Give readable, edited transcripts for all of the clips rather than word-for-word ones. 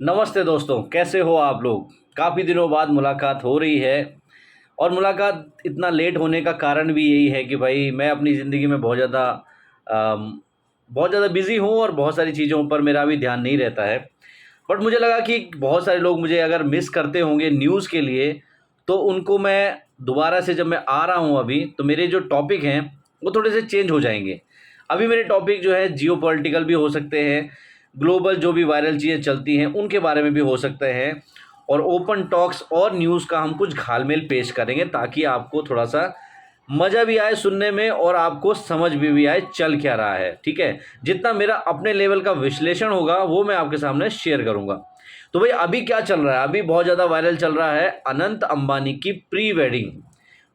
नमस्ते दोस्तों, कैसे हो आप लोग। काफ़ी दिनों बाद मुलाकात हो रही है। और मुलाकात इतना लेट होने का कारण भी यही है कि भाई मैं अपनी ज़िंदगी में बहुत ज़्यादा बिज़ी हूँ और बहुत सारी चीज़ों पर मेरा भी ध्यान नहीं रहता है। बट मुझे लगा कि बहुत सारे लोग मुझे अगर मिस करते होंगे न्यूज़ के लिए, तो उनको मैं दोबारा से जब मैं आ रहा हूँ अभी, तो मेरे जो टॉपिक हैं वो थोड़े से चेंज हो जाएंगे। अभी मेरे टॉपिक जो है जियोपॉलिटिकल भी हो सकते हैं, ग्लोबल जो भी वायरल चीज़ें चलती हैं उनके बारे में भी हो सकते हैं, और ओपन टॉक्स और न्यूज़ का हम कुछ घालमेल पेश करेंगे ताकि आपको थोड़ा सा मज़ा भी आए सुनने में और आपको समझ भी आए चल क्या रहा है। ठीक है, जितना मेरा अपने लेवल का विश्लेषण होगा वो मैं आपके सामने शेयर करूंगा। तो भाई अभी क्या चल रहा है, अभी बहुत ज़्यादा वायरल चल रहा है अनंत अंबानी की प्री वेडिंग।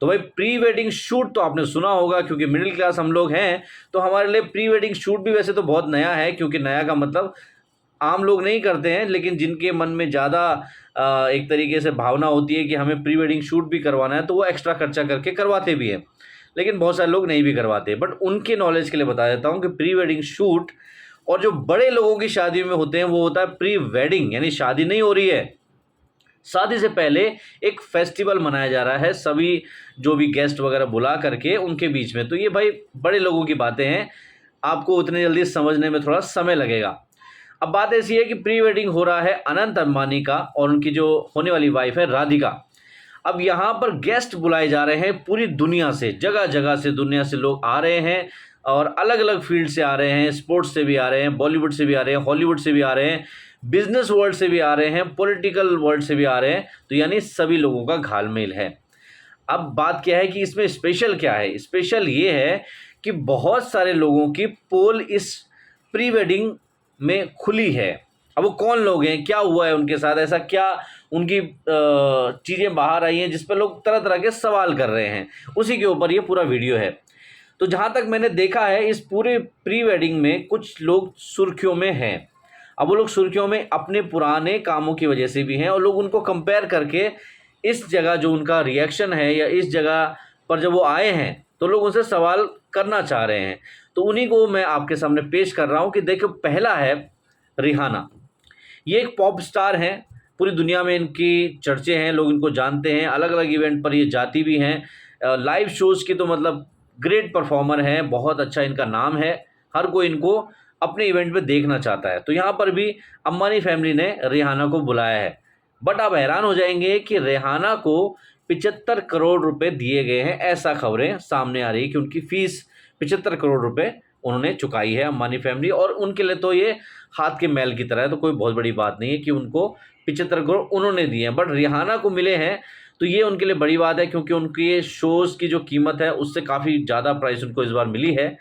तो भाई प्री वेडिंग शूट तो आपने सुना होगा, क्योंकि मिडिल क्लास हम लोग हैं, तो हमारे लिए प्री वेडिंग शूट भी वैसे तो बहुत नया है, क्योंकि नया का मतलब आम लोग नहीं करते हैं, लेकिन जिनके मन में ज़्यादा एक तरीके से भावना होती है कि हमें प्री वेडिंग शूट भी करवाना है, तो वो एक्स्ट्रा खर्चा करके करवाते भी हैं। लेकिन बहुत सारे लोग नहीं भी करवाते। बट उनके नॉलेज के लिए बता देता हूँ कि प्री वेडिंग शूट और जो बड़े लोगों की शादी में होते हैं वो होता है प्री वेडिंग, यानी शादी नहीं हो रही है, शादी से पहले एक फेस्टिवल मनाया जा रहा है सभी जो भी गेस्ट वगैरह बुला करके उनके बीच में। तो ये भाई बड़े लोगों की बातें हैं, आपको उतनी जल्दी समझने में थोड़ा समय लगेगा। अब बात ऐसी है कि प्री वेडिंग हो रहा है अनंत अंबानी का और उनकी जो होने वाली वाइफ है राधिका। अब यहाँ पर गेस्ट बुलाए जा रहे हैं पूरी दुनिया से, जगह जगह से दुनिया से लोग आ रहे हैं और अलग अलग फील्ड से आ रहे हैं, स्पोर्ट्स से भी आ रहे हैं, बॉलीवुड से भी आ रहे हैं, हॉलीवुड से भी आ रहे हैं, बिजनेस वर्ल्ड से भी आ रहे हैं, पॉलिटिकल वर्ल्ड से भी आ रहे हैं। तो यानी सभी लोगों का घालमेल है। अब बात क्या है कि इसमें स्पेशल क्या है, स्पेशल ये है कि बहुत सारे लोगों की पोल इस प्री वेडिंग में खुली है। अब वो कौन लोग हैं, क्या हुआ है उनके साथ, ऐसा क्या उनकी चीज़ें बाहर आई हैं जिस पर लोग तरह तरह के सवाल कर रहे हैं, उसी के ऊपर ये पूरा वीडियो है। तो जहाँ तक मैंने देखा है इस पूरे प्री वेडिंग में कुछ लोग सुर्खियों में हैं। अब वो लोग सुर्खियों में अपने पुराने कामों की वजह से भी हैं, और लोग उनको कंपेयर करके इस जगह जो उनका रिएक्शन है या इस जगह पर जब वो आए हैं तो लोग उनसे सवाल करना चाह रहे हैं। तो उन्हीं को मैं आपके सामने पेश कर रहा हूँ कि देखो, पहला है रिहाना। ये एक पॉप स्टार हैं, पूरी दुनिया में इनकी चर्चे हैं, लोग इनको जानते हैं, अलग अलग इवेंट पर ये जाती भी हैं, लाइव शोज़ की तो मतलब ग्रेट परफॉर्मर हैं, बहुत अच्छा इनका नाम है, हर कोई इनको अपने इवेंट में देखना चाहता है। तो यहाँ पर भी अंबानी फैमिली ने रिहाना को बुलाया है। बट आप हैरान हो जाएंगे कि रिहाना को 75 करोड़ रुपए दिए गए हैं, ऐसा खबरें सामने आ रही है कि उनकी फ़ीस 75 करोड़ रुपए उन्होंने चुकाई है अंबानी फैमिली। और उनके लिए तो ये हाथ के मैल की तरह है, तो कोई बहुत बड़ी बात नहीं है कि उनको 75 करोड़ उन्होंने दिए हैं। बट रिहाना को मिले हैं तो ये उनके लिए बड़ी बात है, क्योंकि उनके शोज़ की जो कीमत है उससे काफ़ी ज़्यादा प्राइस उनको इस बार मिली है।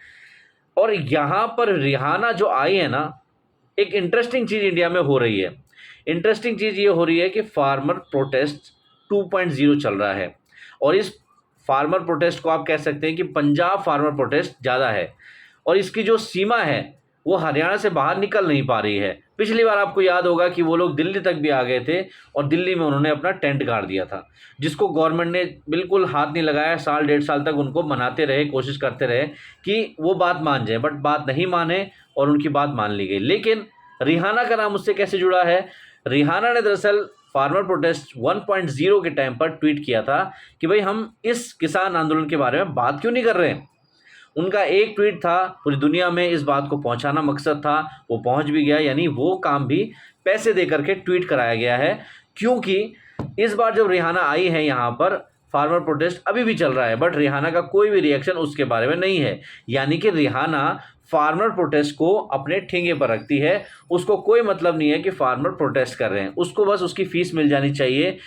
और यहाँ पर रिहाना जो आई है ना, एक इंटरेस्टिंग चीज़ इंडिया में हो रही है। इंटरेस्टिंग चीज़ ये हो रही है कि फार्मर प्रोटेस्ट 2.0 चल रहा है, और इस फार्मर प्रोटेस्ट को आप कह सकते हैं कि पंजाब फार्मर प्रोटेस्ट ज़्यादा है, और इसकी जो सीमा है वो हरियाणा से बाहर निकल नहीं पा रही है। पिछली बार आपको याद होगा कि वो लोग दिल्ली तक भी आ गए थे और दिल्ली में उन्होंने अपना टेंट गाड़ दिया था, जिसको गवर्नमेंट ने बिल्कुल हाथ नहीं लगाया। साल डेढ़ साल तक उनको मनाते रहे, कोशिश करते रहे कि वो बात मान जाए, बट बात नहीं माने और उनकी बात मान ली गई। लेकिन रिहाना का नाम उससे कैसे जुड़ा है? रिहाना ने दरअसल फार्मर प्रोटेस्ट 1.0 के टाइम पर ट्वीट किया था कि भाई हम इस किसान आंदोलन के बारे में बात क्यों नहीं कर रहे हैं। उनका एक ट्वीट था, पूरी दुनिया में इस बात को पहुंचाना मकसद था, वो पहुंच भी गया। यानी वो काम भी पैसे दे करके ट्वीट कराया गया है, क्योंकि इस बार जब रिहाना आई है यहाँ पर, फार्मर प्रोटेस्ट अभी भी चल रहा है, बट रिहाना का कोई भी रिएक्शन उसके बारे में नहीं है। यानी कि रिहाना फार्मर प्रोटेस्ट को अपने ठेंगे पर रखती है, उसको कोई मतलब नहीं है कि फार्मर प्रोटेस्ट कर रहे हैं, उसको बस उसकी फीस मिल जानी चाहिए,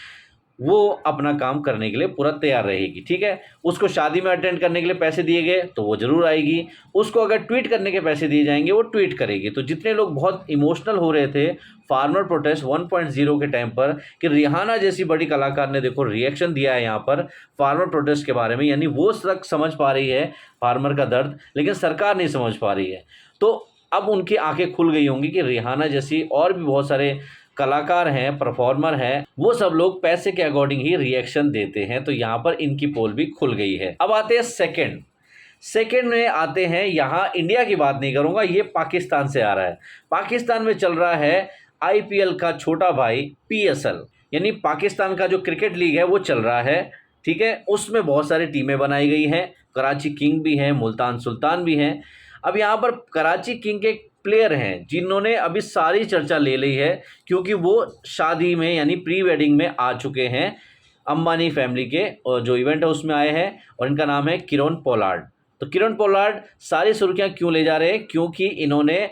वो अपना काम करने के लिए पूरा तैयार रहेगी। ठीक है, उसको शादी में अटेंड करने के लिए पैसे दिए गए तो वो ज़रूर आएगी, उसको अगर ट्वीट करने के पैसे दिए जाएंगे वो ट्वीट करेगी। तो जितने लोग बहुत इमोशनल हो रहे थे फार्मर प्रोटेस्ट 1.0 के टाइम पर कि रिहाना जैसी बड़ी कलाकार ने देखो रिएक्शन दिया है यहाँ पर फार्मर प्रोटेस्ट के बारे में, यानी वो तक समझ पा रही है फार्मर का दर्द, लेकिन सरकार नहीं समझ पा रही है। तो अब उनकी आंखें खुल गई होंगी कि रिहाना जैसी और भी बहुत सारे कलाकार हैं, परफॉर्मर हैं, वो सब लोग पैसे के अकॉर्डिंग ही रिएक्शन देते हैं। तो यहाँ पर इनकी पोल भी खुल गई है। अब आते हैं सेकंड में आते हैं, यहाँ इंडिया की बात नहीं करूँगा, ये पाकिस्तान से आ रहा है। पाकिस्तान में चल रहा है आईपीएल का छोटा भाई पीएसएल, यानी पाकिस्तान का जो क्रिकेट लीग है वो चल रहा है, ठीक है। उसमें बहुत सारी टीमें बनाई गई हैं, कराची किंग भी हैं, मुल्तान सुल्तान भी हैं। अब यहाँ पर कराची किंग के प्लेयर हैं जिन्होंने अभी सारी चर्चा ले ली है, क्योंकि वो शादी में यानी प्री वेडिंग में आ चुके हैं, अंबानी फैमिली के और जो इवेंट है उसमें आए हैं, और इनका नाम है किरण पोलार्ड। तो किरण पोलार्ड सारी सुर्खियां क्यों ले जा रहे हैं? क्योंकि इन्होंने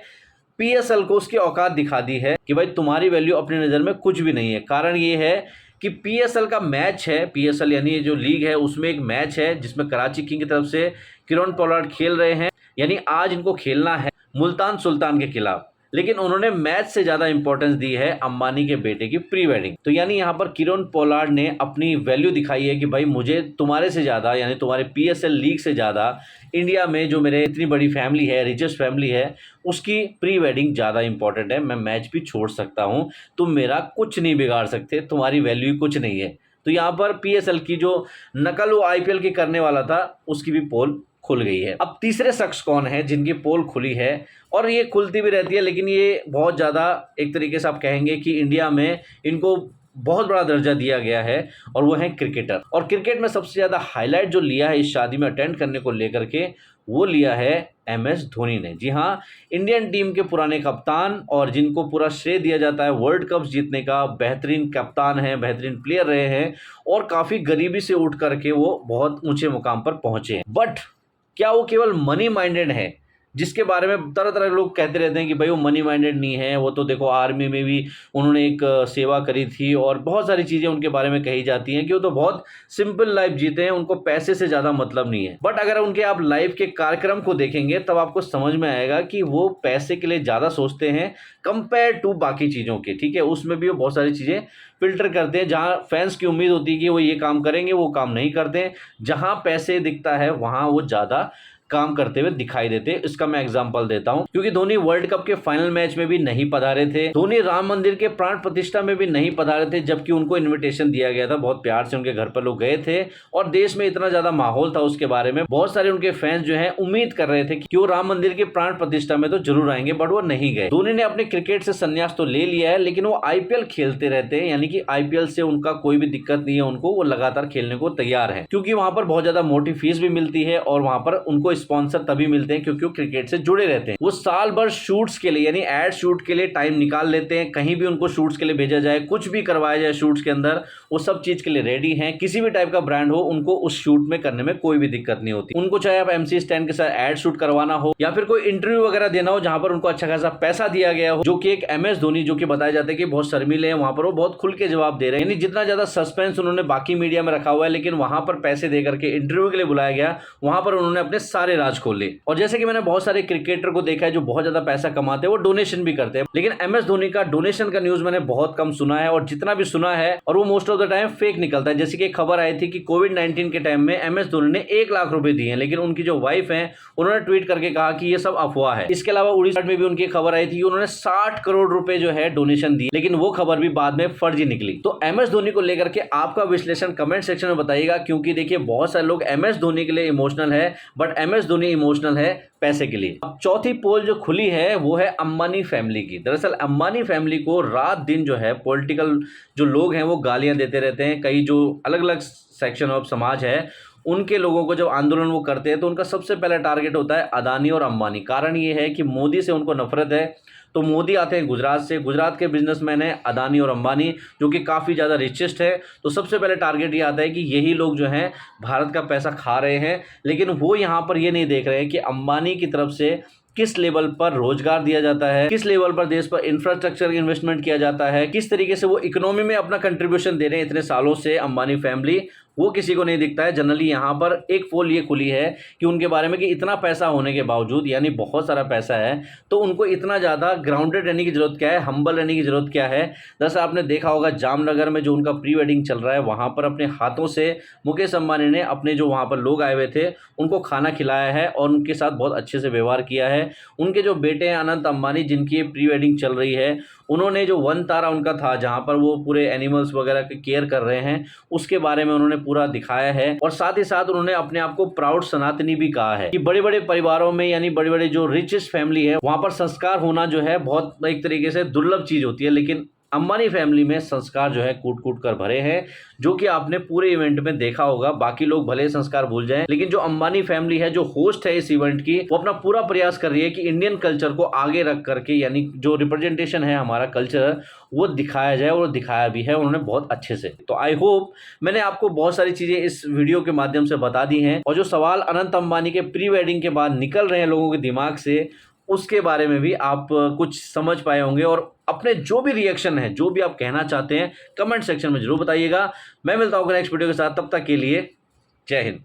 पीएसएल को उसकी औकात दिखा दी है कि भाई तुम्हारी वैल्यू अपनी नज़र में कुछ भी नहीं है। कारण ये है कि पीएसएल का मैच है, पीएसएल यानी ये जो लीग है उसमें एक मैच है जिसमें कराची किंग की तरफ से किरण पोलार्ड खेल रहे हैं, यानी आज इनको खेलना है मुल्तान सुल्तान के खिलाफ, लेकिन उन्होंने मैच से ज़्यादा इंपॉर्टेंस दी है अंबानी के बेटे की प्री वेडिंग। तो यानी यहाँ पर किरण पोलार्ड ने अपनी वैल्यू दिखाई है कि भाई मुझे तुम्हारे से ज़्यादा, यानी तुम्हारे पीएसएल लीग से ज़्यादा इंडिया में जो मेरे इतनी बड़ी फैमिली है, रिचेस्ट फैमिली है, उसकी प्री वेडिंग ज़्यादा इंपॉर्टेंट है। मैं मैच भी छोड़ सकता हूँ, तुम मेरा कुछ नहीं बिगाड़ सकते, तुम्हारी वैल्यू ही कुछ नहीं है। तो यहाँ पर पीएसएल की जो नकल वो आईपीएल की करने वाला था उसकी भी पोल खुल गई है। अब तीसरे शख्स कौन है जिनकी पोल खुली है, और ये खुलती भी रहती है, लेकिन ये बहुत ज़्यादा एक तरीके से आप कहेंगे कि इंडिया में इनको बहुत बड़ा दर्जा दिया गया है, और वो है क्रिकेटर। और क्रिकेट में सबसे ज़्यादा हाईलाइट जो लिया है इस शादी में अटेंड करने को लेकर के, वो लिया है एमएस धोनी ने। जी हाँ, इंडियन टीम के पुराने कप्तान और जिनको पूरा श्रेय दिया जाता है वर्ल्ड कप जीतने का, बेहतरीन कप्तान हैं, बेहतरीन प्लेयर रहे हैं, और काफ़ी गरीबी से उठ करके वो बहुत ऊंचे मुकाम पर पहुंचे हैं। बट क्या वो केवल मनी माइंडेड है, जिसके बारे में तरह तरह के लोग कहते रहते हैं कि भाई वो मनी माइंडेड नहीं है, वो तो देखो आर्मी में भी उन्होंने एक सेवा करी थी, और बहुत सारी चीज़ें उनके बारे में कही जाती हैं कि वो तो बहुत सिंपल लाइफ जीते हैं, उनको पैसे से ज़्यादा मतलब नहीं है। बट अगर उनके आप लाइफ के कार्यक्रम को देखेंगे तब आपको समझ में आएगा कि वो पैसे के लिए ज़्यादा सोचते हैं कंपेयर टू बाकी चीज़ों के, ठीक है। उसमें भी वो बहुत सारी चीज़ें फिल्टर करते हैं, जहाँ फैंस की उम्मीद होती है कि वो ये काम करेंगे वो काम नहीं करते हैं, जहाँ पैसे दिखता है वहाँ वो ज़्यादा काम करते हुए दिखाई देते। इसका मैं एग्जांपल देता हूं, क्योंकि धोनी वर्ल्ड कप के फाइनल मैच में भी नहीं पधारे थे, धोनी राम मंदिर के प्राण प्रतिष्ठा में भी नहीं पधारे थे, जबकि उनको इनविटेशन दिया गया था, बहुत प्यार से उनके घर पर लोग गए थे, और देश में इतना ज्यादा माहौल था उसके बारे में, बहुत सारे उनके फैंस जो है उम्मीद कर रहे थे कि वो राम मंदिर के प्राण प्रतिष्ठा में तो जरूर आएंगे, बट वो नहीं गए। धोनी ने अपने क्रिकेट से संन्यास तो ले लिया है, लेकिन वो आईपीएल खेलते रहते हैं, यानी कि आईपीएल से उनका कोई भी दिक्कत नहीं है उनको, वो लगातार खेलने को तैयार है, क्योंकि वहां पर बहुत ज्यादा मोटी फीस भी मिलती है, और वहां पर उनको स्पॉन्सर तभी मिलते हैं क्योंकि वो क्रिकेट से जुड़े रहते हैं। वो साल भर शूट्स के लिए, यानी एड शूट के लिए टाइम निकाल लेते हैं, कहीं भी उनको शूट्स के लिए भेजा जाए, कुछ भी करवाया जाए शूट्स के अंदर, वो सब चीज के लिए रेडी हैं। किसी भी टाइप का ब्रांड हो, उनको उस शूट में करने में कोई भी दिक्कत नहीं होती। उनको चाहे आप एमसी स्टैन के साथ एड शूट करवाना हो, या फिर कोई इंटरव्यू वगैरह देना हो जहां पर उनको अच्छा खासा पैसा दिया गया हो, जो कि एक एमएस धोनी जो कि बताया जाता है कि बहुत शर्मीले हैं, वहां पर वो बहुत खुल के जवाब दे रहे हैं, यानी जितना ज्यादा सस्पेंस उन्होंने बाकी मीडिया में रखा हुआ है, लेकिन वहां पर पैसे देकर के इंटरव्यू के लिए बुलाया गया, वहां पर उन्होंने अपने सारे राज खोले। और जैसे कि मैंने बहुत सारे क्रिकेटर को देखा है जो बहुत ज्यादा पैसा कमाते हैं, वो डोनेशन भी करते हैं, लेकिन एमएस धोनी का डोनेशन का न्यूज मैंने बहुत कम सुना है, और जितना भी सुना है और वो most of the time fake निकलता है। जैसे कि एक खबर आई थी कि कोविड-19 के टाइम में एमएस धोनी ने 1 लाख रुपए दिए हैं, लेकिन उनकी जो वाइफ है उन्होंने ट्वीट करके कहा कि ये सब अफवाह है। इसके अलावा उड़ीसा में भी उनकी खबर आई थी कि उन्होंने 60 करोड़ रुपए जो है डोनेशन दिए, लेकिन वो खबर भी बाद में फर्जी निकली। तो एमएस धोनी को लेकर के आपका विश्लेषण कमेंट सेक्शन में बताइएगा, क्योंकि देखिए बहुत सारे लोग एमएस धोनी के लिए इमोशनल है, बट एमएस धोनी इमोशनल है पैसे के लिए। अब चौथी पोल जो खुली है वो है अंबानी फैमिली की। दरअसल अंबानी फैमिली को रात दिन जो है पॉलिटिकल जो लोग हैं वो गालियां देते रहते हैं। कई जो अलग अलग सेक्शन ऑफ समाज है उनके लोगों को जब आंदोलन वो करते हैं तो उनका सबसे पहला टारगेट होता है अदानी और अंबानी। कारण ये है कि मोदी से उनको नफरत है, तो मोदी आते हैं गुजरात से, गुजरात के बिजनेसमैन हैं अदानी और अंबानी जो कि काफ़ी ज़्यादा रिचेस्ट है, तो सबसे पहले टारगेट ये आता है कि यही लोग जो हैं भारत का पैसा खा रहे हैं। लेकिन वो यहाँ पर ये नहीं देख रहे हैं कि अंबानी की तरफ से किस लेवल पर रोजगार दिया जाता है, किस लेवल पर देश पर इंफ्रास्ट्रक्चर इन्वेस्टमेंट किया जाता है, किस तरीके से वो इकोनॉमी में अपना कंट्रीब्यूशन दे रहे हैं इतने सालों से अंबानी फैमिली, वो किसी को नहीं दिखता है। जनरली यहाँ पर एक पोल ये खुली है कि उनके बारे में कि इतना पैसा होने के बावजूद, यानी बहुत सारा पैसा है, तो उनको इतना ज़्यादा ग्राउंडेड रहने की ज़रूरत क्या है, हम्बल रहने की ज़रूरत क्या है। दरअसल आपने देखा होगा जामनगर में जो उनका प्री वेडिंग चल रहा है, वहाँ पर अपने हाथों से मुकेश अंबानी ने अपने जो वहाँ पर लोग आए हुए थे उनको खाना खिलाया है और उनके साथ बहुत अच्छे से व्यवहार किया है। उनके जो बेटे हैं अनंत अंबानी, जिनकी प्री वेडिंग चल रही है, उन्होंने जो वन तारा उनका था जहाँ पर वो पूरे एनिमल्स वगैरह की केयर कर रहे हैं उसके बारे में उन्होंने पूरा दिखाया है। और साथ ही साथ उन्होंने अपने आप को प्राउड सनातनी भी कहा है कि बड़े बड़े परिवारों में यानी बड़े बड़े जो रिचेस्ट फैमिली है वहां पर संस्कार होना जो है बहुत एक तरीके से दुर्लभ चीज होती है, लेकिन अंबानी फैमिली में संस्कार जो है कूट कूट कर भरे हैं, जो कि आपने पूरे इवेंट में देखा होगा। बाकी लोग भले संस्कार भूल जाएं, लेकिन जो अंबानी फैमिली है, जो होस्ट है इस इवेंट की, वो अपना पूरा प्रयास कर रही है कि इंडियन कल्चर को आगे रख करके यानी जो रिप्रेजेंटेशन है हमारा कल्चर वो दिखाया जाए, और दिखाया भी है उन्होंने बहुत अच्छे से। तो आई होप मैंने आपको बहुत सारी चीजें इस वीडियो के माध्यम से बता दी हैं, और जो सवाल अनंत अंबानी के प्री वेडिंग के बाद निकल रहे हैं लोगों के दिमाग से उसके बारे में भी आप कुछ समझ पाए होंगे, और अपने जो भी रिएक्शन है, जो भी आप कहना चाहते हैं कमेंट सेक्शन में जरूर बताइएगा। मैं मिलता हूँ नेक्स्ट वीडियो के साथ, तब तक के लिए जय हिंद।